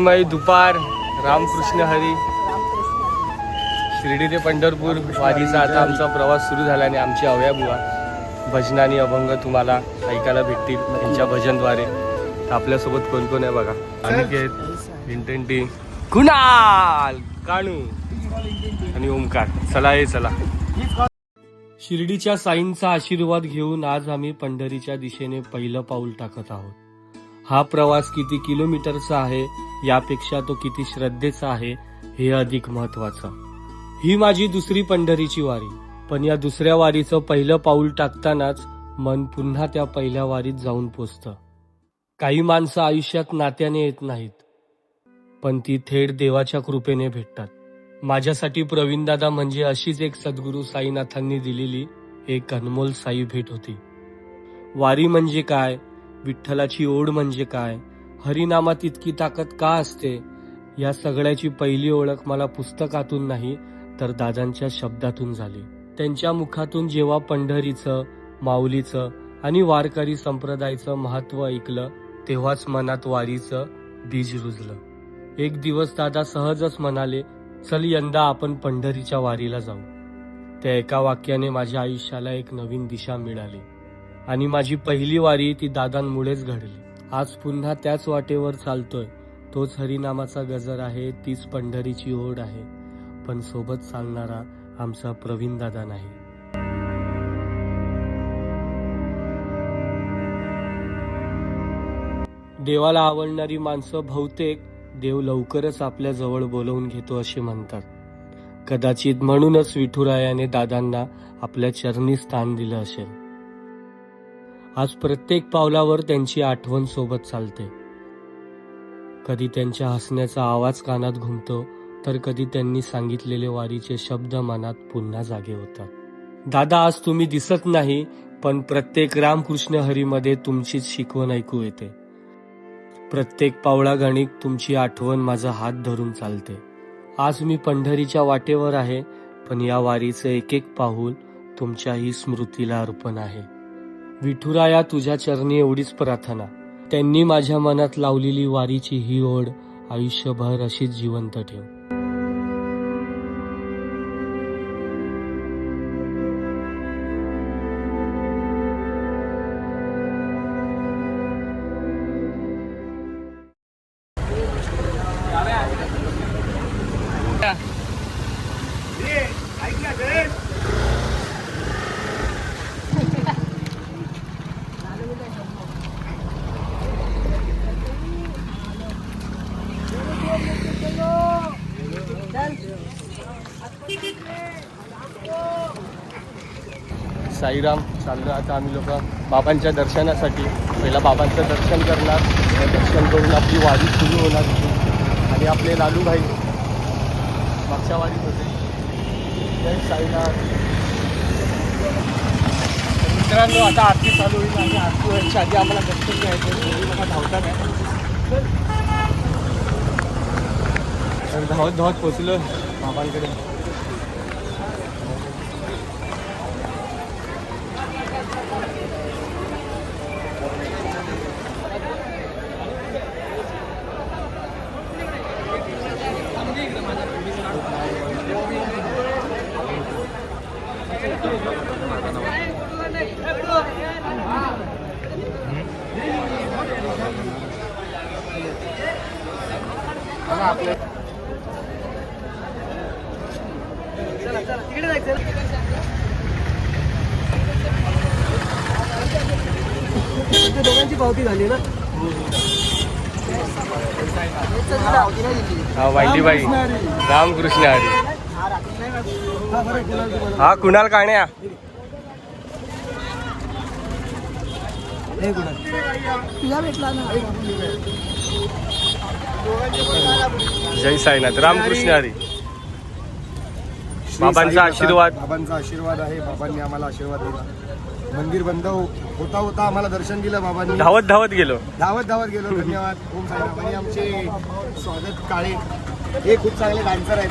दुपार रामकृष्ण हरी. शिर्डी ते पंढरपूर वारीचा आता आमचा प्रवास सुरू झाला आणि आमची अवया बुवा भजनानी अभंग तुम्हाला ऐकायला भेटतील त्यांच्या भजनद्वारे. आपल्यासोबत कोण कोण आहे बघा. अनिकेत, इंटेंटी, कुणाल, कानू आणि ओमकार. चला ये चला. शिर्डीच्या साईंचा आशीर्वाद घेऊन आज आम्ही पंढरीच्या दिशेने पहिलं पाऊल टाकत आहोत. हा प्रवास किती किलोमीटरचा आहे यापेक्षा तो किती श्रद्धेचा आहे हे अधिक महत्वाचं. ही माझी दुसरी पंढरीची वारी, पण या दुसऱ्या वारीचं पहिलं पाऊल टाकतानाच मन पुन्हा त्या पहिल्या वारीत जाऊन पोचतं. काही माणसं आयुष्यात नात्याने येत नाहीत, पण ती थेट देवाच्या कृपेने भेटतात. माझ्यासाठी प्रवीणदादा म्हणजे अशीच एक सद्गुरू साईनाथांनी दिलेली एक अनमोल साई भेट होती. वारी म्हणजे काय, विठ्ठलाची ओढ म्हणजे काय, हरिनामात इतकी ताकद का असते, या सगळ्याची पहिली ओळख मला पुस्तकातून नाही तर दादांच्या शब्दातून झाली. त्यांच्या मुखातून जेव्हा पंढरीचं, माऊलीचं आणि वारकरी संप्रदायाचं महत्त्व ऐकलं तेव्हाच मनात वारीचं बीज रुजलं. एक दिवस दादा सहजच म्हणाले, चल यंदा आपण पंढरीच्या वारीला जाऊ. त्या एका वाक्याने माझ्या आयुष्याला एक नवीन दिशा मिळाली आणि माझी पहिली वारी ती दादांमुळेच घडली. आज पुन्हा त्याच वाटेवर चालतोय. तोच हरिनामाचा गजर आहे, तीच पंढरीची ओढ आहे, पण सोबत चालणारा आमचा प्रवीण दादा नाही. देवाला आवडणारी माणसं बहुतेक देव लवकरच आपल्या जवळ बोलवून घेतो असे म्हणतात. कदाचित म्हणूनच विठुरायाने दादांना आपल्या चरणी स्थान दिलं असेल. आज प्रत्येक पावलावर त्यांची आठवण सोबत चालते. कधी त्यांच्या हसण्याचा आवाज कानात घुमतो, तर कधी त्यांनी सांगितलेले वारीचे शब्द मनात पुन्हा जागे होतात. दादा, आज तुम्ही दिसत नाही, पण प्रत्येक रामकृष्ण हरीमध्ये तुमचीच शिकवण ऐकू येते. प्रत्येक पावलागणिक तुमची आठवण माझा हात धरून चालते. आज मी पंढरीच्या वाटेवर आहे, पण या वारीचं एक एक पाऊल तुमच्याही स्मृतीला अर्पण आहे. विठुराया, तुझ्या चरणी एवढीच प्रार्थना, त्यांनी माझ्या मनात लावलेली वारीची ही ओढ आयुष्यभर अशीच जिवंत ठेव. साईराम. चाललो आता आम्ही लोक बाबांच्या दर्शनासाठी. पहिला बाबांचं दर्शन करणार, दर्शन करून आपली वारी सुरू होणार होती. आणि आपले लालूभाई मागच्या वारीत होते. जय साईनाथ. मित्रांनो, आता आरती चालू होईल आणि आरती व्हायच्या आधी आम्हाला दर्शन घ्यायचं. मला धावता नाही, तर धावत धावत पोचलो बाबांकडे. दोघांची पावती झाली ना. हा, वाईलीबाई. रामकृष्ण हरी. हा, कुणाल काण्या. जय साईनाथ. रामकृष्ण हरी. बाबांचा आशीर्वाद. बाबांचा आशीर्वाद आहे. बाबांनी आम्हाला आशीर्वाद दिला. मंदिर बंद होता होता आम्हाला दर्शन दिलं बाबांनी. धावत धावत गेलो. धन्यवाद ओम साईनाथ. आणि आमचे स्वागत काळे हे खूप चांगले डान्सर आहेत.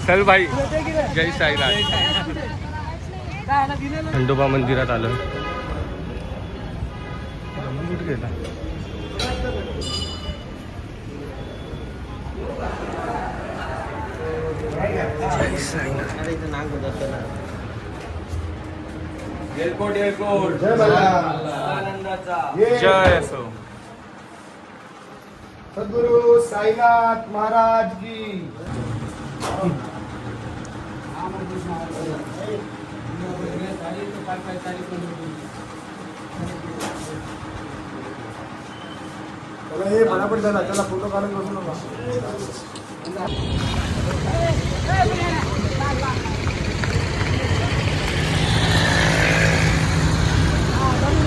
चल भाई, जय साईनाथ. खंडोबा मंदिरात आलं. कुठे गेला? जय साईनाथ. एअरपोर्ट एअरपोर्ट जय मल्हार. आनंदाचा जय असो. सद्गुरु साईनाथ महाराज की. हे मला पण झाला, त्याला फोटो काढून बसू नका.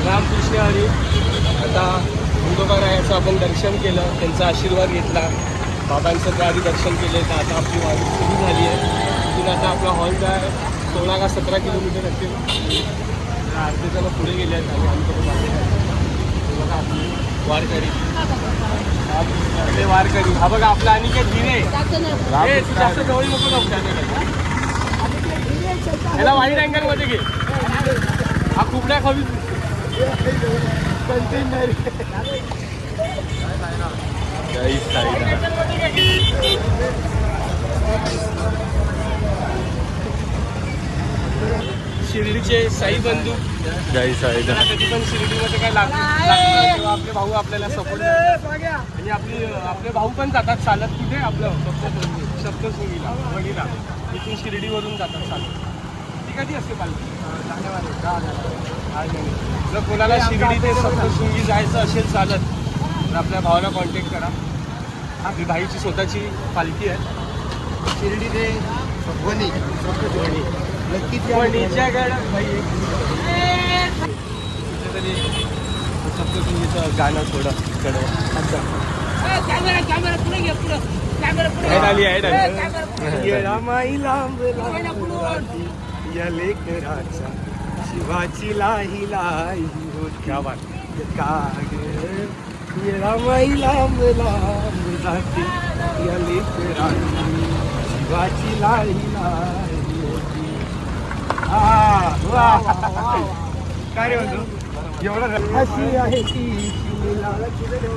रामकृष्ण हरी. आता खंडोबारायाचं आपण दर्शन केलं, त्यांचा आशीर्वाद घेतला, बाबांचं त्या आधी दर्शन केलं. तर आता आपली वारी सुरू झाली आहे. तिथून आता आपला हॉल जो आहे 16 का 17 किलोमीटर असेल. तर अर्धे जण पुढे गेले आहेत आणि आम्ही थोडं मागे आहे. हे बघा आपली वारकरी, आपले वारकरी. हा बघा आपला अनिकेत हिरे. हे तू जास्त जवळ नको जाऊ त्याच्याकडे. याला वाईट अँगलमध्ये घे. हा कुबड्या खावी. जय साईनाथ. शिर्डीचे साई बंधू. जय साईनाथ. कधी पण शिर्डीमध्ये काय लागतं तेव्हा आपले भाऊ आपल्याला सपोर्ट करतात. आणि आपले भाऊ पण जातात चालत. कुठे आपलं सप्तशृंगीला वडीला. इथून शिर्डीवरून जातात चालत. ती कधी असते पालखी? जर कोणाला शिर्डी ते सप्तशृंगी जायचं असेल चालत तर आपल्या भावाला कॉन्टॅक्ट करा. आपली भाईची स्वतःची पालखी आहे. शिर्डी ते वणी. वणीच्या गडात भाई कुठेतरी सप्तशृंगीचं गाणं थोडं कडवं. या लेकराच्या शिवाची लाही लाही होती. क्या बात. रामाई लांब लांब जाते या लेकराची शिवाची लाही लाही होती. काय रे म्हणतो एवढं. अशी आहे ती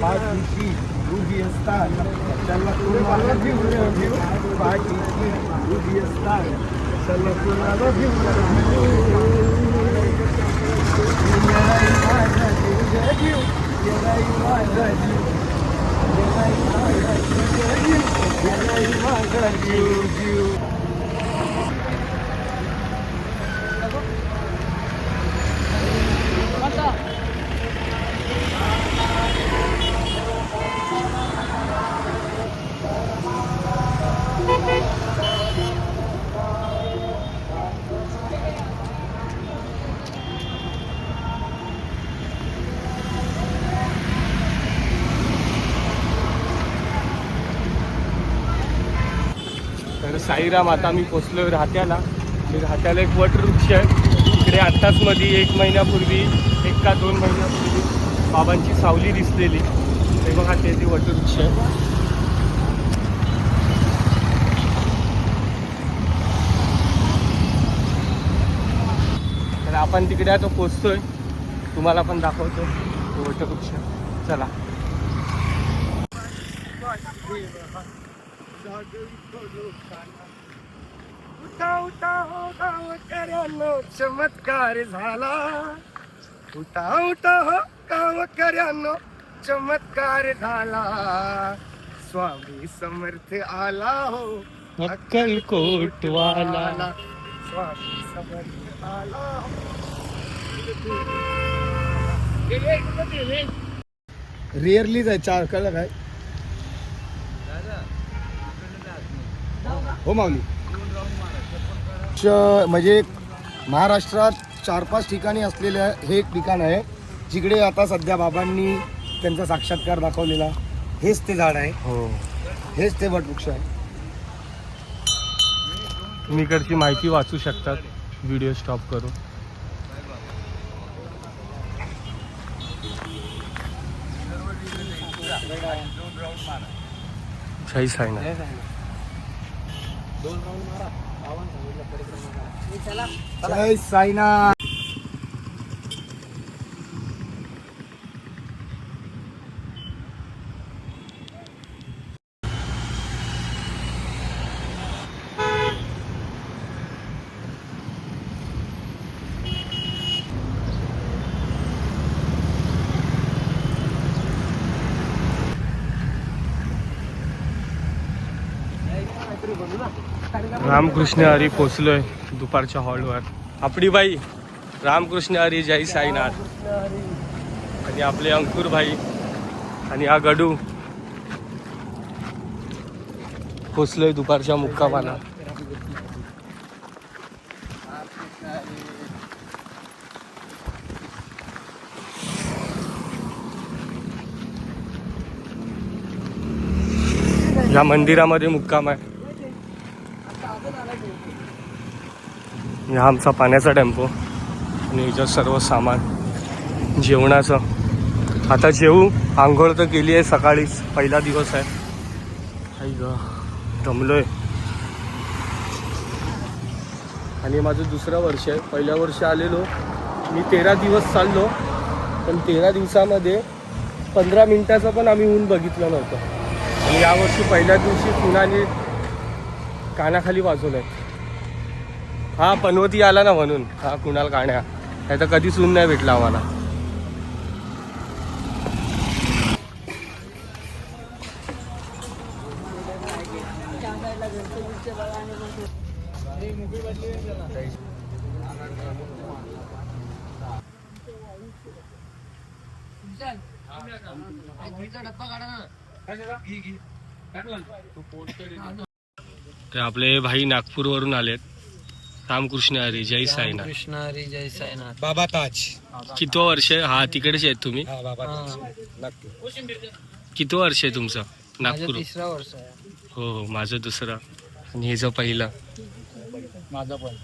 पाठीशी उभी असताना त्याला कुणाला घेऊन पाठीशी उभी असताना त्याला कुणाला तर साईराम. आता मी पोचलो राहत्याला. राहत्याला एक वटवृक्ष आहे. इकडे आत्ताच मध्ये 1 महिन्यापूर्वी 1 का 2 महिन्यापूर्वी बाबांची सावली दिसलेली. ते बघा ते वटवृक्ष आहे. तर आपण तिकडे आता पोचतोय. तुम्हाला पण दाखवतो तो वटवृक्ष. चला. उठा उठा हो गावकऱ्यांनो चमत्कार झाला. उठा उठा हो गावकऱ्यांनो चमत्कार झाला. स्वामी समर्थ आला हो अक्कलकोटवाला. स्वामी समर्थ आला रेअरली जायचं कळलं काय हो माऊली. म्हणजे महाराष्ट्रात 4-5 ठिकाणी असलेलं हे एक ठिकाण आहे जिकडे आता सध्या बाबांनी त्यांचा साक्षात्कार दाखवलेला. हेच ते झाड आहे. हो. हेच ते वटवृक्ष आहे. तुम्ही इकडची माहिती वाचू शकतात व्हिडिओ स्टॉप करून. जय साईनाथ. जय साईनाथ. रामकृष्ण हरी पोचलोय दुपारच्या हॉलवर. आपली बाई रामकृष्ण हरी जय साईनाथ आणि आपले अंकुर भाई आणि हा गडू पोचलोय दुपारच्या मुक्कामाला. या मंदिरामध्ये मुक्काम आहे. हा आमचा पाण्याचा टेम्पो आणि याच्यात सर्व सामान जेवणाचं. आता जेवू. आंघोळ तर केली आहे सकाळीच, पहिला दिवस आहे. आई ग दमलोय. आणि माझं दुसरं वर्ष आहे. पहिल्या वर्षी आलेलो मी 13 दिवस चाललो, पण 13 दिवसामध्ये 15 मिनिटाचं पण आम्ही ऊन बघितलं नव्हतं. आणि यावर्षी पहिल्या दिवशी पुन्हाने कानाखाली वाजवलं आहे. हा पनवती आला ना म्हणून. हा कुणाल काण्या नाही तर कधीच ऊन नाही भेटला आम्हाला. ते आपले भाई नागपूरवरून आलेत. रामकृष्ण हरी जय साईनाथ. कृष्ण हरी जय साईनाथ. बाबा ताज. कितवं वर्ष आहे? हा तिकडेच आहेत तुम्ही? हा बाबा ताज. कितवं वर्ष आहे तुमचं नागपूर? तिसरा वर्ष आहे. हो हो, माझं दुसरं आणि हे जो पहिलं. माझा पण.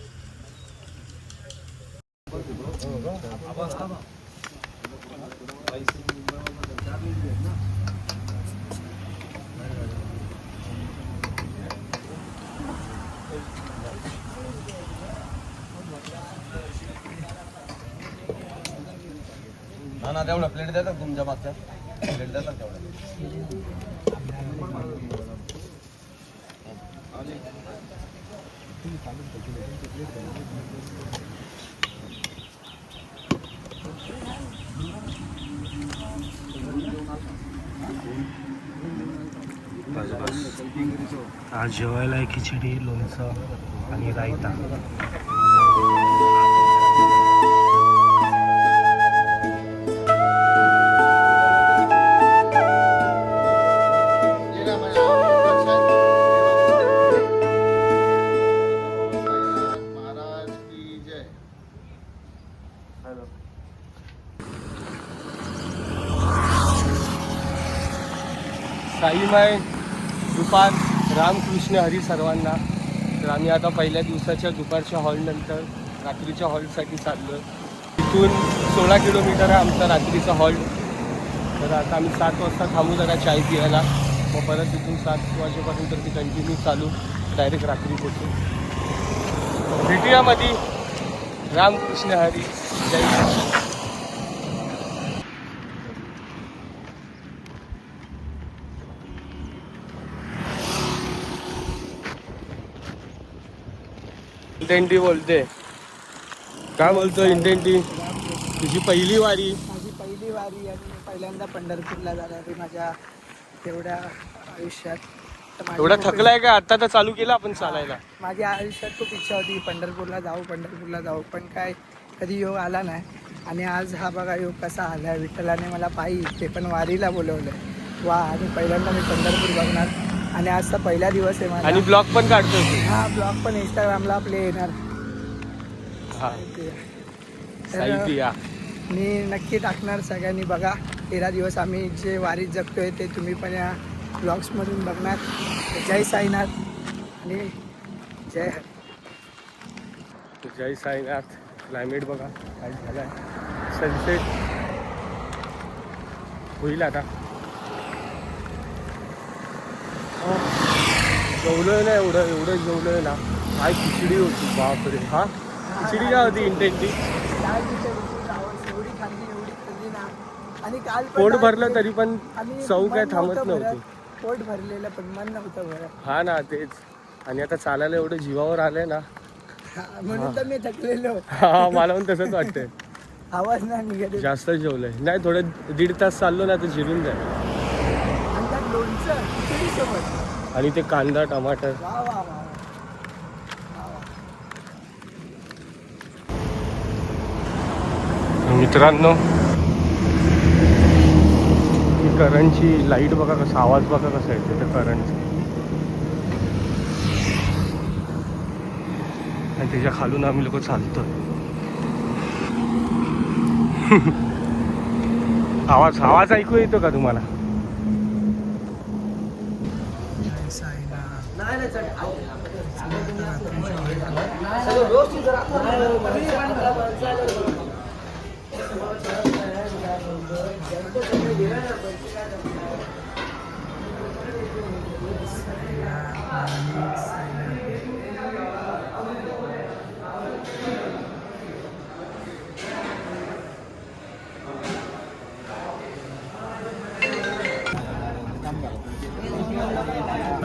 ना तेवढं प्लेट देतात तुमच्या मागच्या प्लेट देतात तेवढं. बस बस. आज जेवायला आहे खिचडी, लोणचं आणि रायता. साईमाय दुपार. रामकृष्ण हरी सर्वांना. तर आम्ही आता पहिल्या दिवसाच्या दुपारच्या हॉलनंतर रात्रीच्या हॉलसाठी चाललो आहे. इथून 16 किलोमीटर आहे आमचा रात्रीचा हॉल. तर आता आम्ही 7 वाजता थांबू जरा चाय पियाला. मग परत तिथून 7 वाजेपासून तर ती कंटिन्यू चालू, डायरेक्ट रात्री पोचू. भेटूया मध्ये. रामकृष्ण हरी जय साईनाथ. इंटेंटी बोलते. काय बोलतो इंटेंटी? तुझी पहिली वारी. माझी पहिली वारी आणि पहिल्यांदा पंढरपूरला जाणार माझ्या तेवढ्या आयुष्यात. तर माझी एवढा खूप- थकलाय का? आता तर चालू केलं आपण चालायला. माझ्या आयुष्यात खूप इच्छा होती पंढरपूरला जाऊ, पण काय कधी योग आला नाही. आणि आज हा बघा योग कसा आला. विठ्ठलाने मला पायी, ते पण वारीला बोलवलंय. वा. आणि पहिल्यांदा मी पंढरपूर बघणार. आणि आजचा पहिला दिवस आहे माझा. आणि ब्लॉग पण काढतो तू. हा ब्लॉग पण इंस्टाग्रामला आपले येणार. हा तर साहित्य या. मी नक्की टाकणार. सगळ्यांनी बघा. 13 दिवस आम्ही जे वारीत जगतोय ते तुम्ही पण या ब्लॉग्समधून बघणार. जय साईनाथ आणि जय हरी. जय साईनाथ. क्लायमेट बघा काय झालं आहे. सनसेट होईल आता. जेवलोय ना एवढं जेवलोय ना. काय खिचडी होती बापरे. हा खिचडी काय होती इंटेंटली. एवढी खाल्ली ना. आणि काल पण पोट काय भरलं केलं? तरी पण आणि चव काय मन थांबत नव्हतं नव्हती. भरत. पोट भरलेलं पण मन नव्हतं भरत. हा ना तेच. आणि आता चालायला एवढं जीवावर आलंय ना. म्हणून तर मी थकलेलो. हा मला पण तसंच वाटतंय. आवाज नाही निघत. जास्त जेवलंय नाही. थोडं 1.5 तास चाललो ना तर जिरून जाईल. आणि त्यात लोणचं खिचडी सोबत. आणि ते कांदा टमाटर. वा वा वा. मित्रांनो ही करंटची लाईट बघा कसा आवाज बघा कसा येते त्या करंटचा. आणि त्याच्या खालून आम्ही लोक चालतो. आवाज ऐकू येतो का तुम्हाला.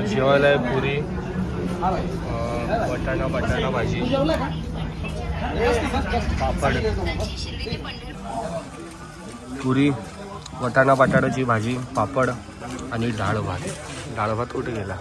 जेवायला आहे पुरी, बटाटा भाजी, पापड. पुरी, वाटाणा बटाट्याची भाजी, पापड आणि डाळ भात. डाळ भात कुठे गेला.